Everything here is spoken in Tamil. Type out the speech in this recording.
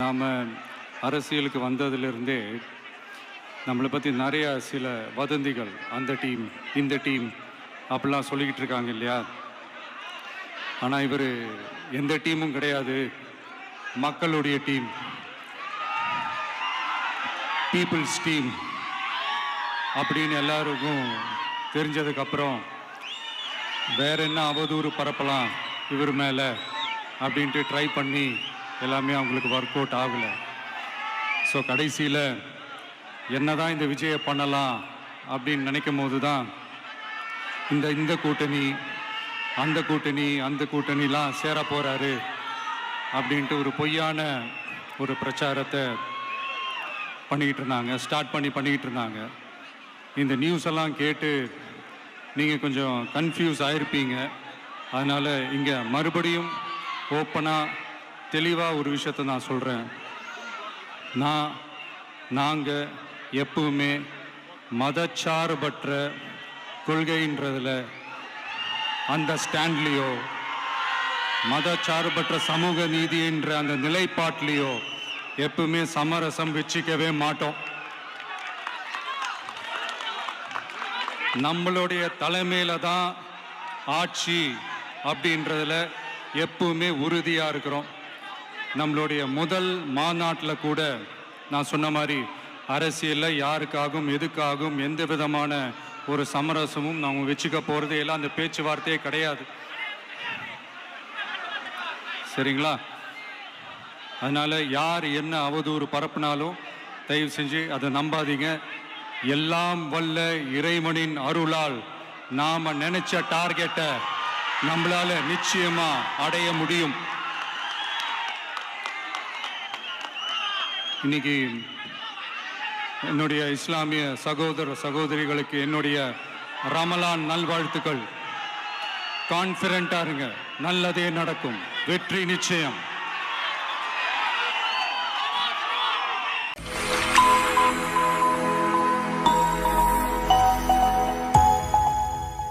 நாம் அரசியலுக்கு வந்ததிலிருந்தே நம்மளை பற்றி நிறைய சில வதந்திகள், அந்த டீம் இந்த டீம் அப்படிலாம் சொல்லிக்கிட்டு இருக்காங்க இல்லையா? ஆனால் இவர் எந்த டீமும் கிடையாது, மக்களுடைய டீம், பீப்புள்ஸ் டீம் அப்படின்னு எல்லாருக்கும் தெரிஞ்சதுக்கப்புறம் வேற என்ன அவதூறு பரப்பலாம் இவர் மேலே அப்படின்ட்டு ட்ரை பண்ணி எல்லாமே அவங்களுக்கு ஒர்க் அவுட் ஆகலை. ஸோ கடைசியில் என்ன தான் இந்த விஜயை பண்ணலாம் அப்படின்னு நினைக்கும் போது தான் இந்த கூட்டணி அந்த கூட்டணிலாம் சேர போகிறாரு அப்படின்ட்டு ஒரு பொய்யான ஒரு பிரச்சாரத்தை பண்ணிக்கிட்டு இருந்தாங்க. இந்த நியூஸ் எல்லாம் கேட்டு நீங்கள் கொஞ்சம் கன்ஃபியூஸ் ஆகிருப்பீங்க. அதனால் இங்கே மறுபடியும் ஓப்பனாக தெளிவாக ஒரு விஷயத்தை நான் சொல்கிறேன். நாங்கள் எப்பவுமே மதச்சார்பற்ற கொள்கைன்றதில், அந்த ஸ்டாண்ட்லேயோ, மதச்சார்பற்ற சமூக நீதின்ற அந்த நிலைப்பாட்டிலையோ எப்பவுமே சமரசம் வச்சுக்கவே மாட்டோம். நம்மளுடைய தலைமையில தான் ஆட்சி அப்படின்றதுல எப்பவுமே உறுதியாக இருக்கிறோம். நம்மளுடைய முதல் மாநாட்டில் கூட நான் சொன்ன மாதிரி அரசியலில் யாருக்காகவும் எதுக்காகவும் எந்த விதமான ஒரு சமரசமும் நம்ம வச்சுக்க போகிறது எல்லாம் அந்த பேச்சுவார்த்தையே கிடையாது. சரிங்களா? அதனால் யார் என்ன அவதூறு பரப்புனாலும் தயவு செஞ்சு அதை நம்பாதீங்க. எல்லாம் வல்ல இறைவனின் அருளால் நாம் நினைச்ச டார்கெட்டை நம்மளால நிச்சயமா அடைய முடியும். இன்னைக்கு என்னுடைய இஸ்லாமிய சகோதர சகோதரிகளுக்கு என்னுடைய ரமலான் நல்வாழ்த்துக்கள். கான்ஃபிடென்ட்டா இருங்க, நல்லதே நடக்கும், வெற்றி நிச்சயம்.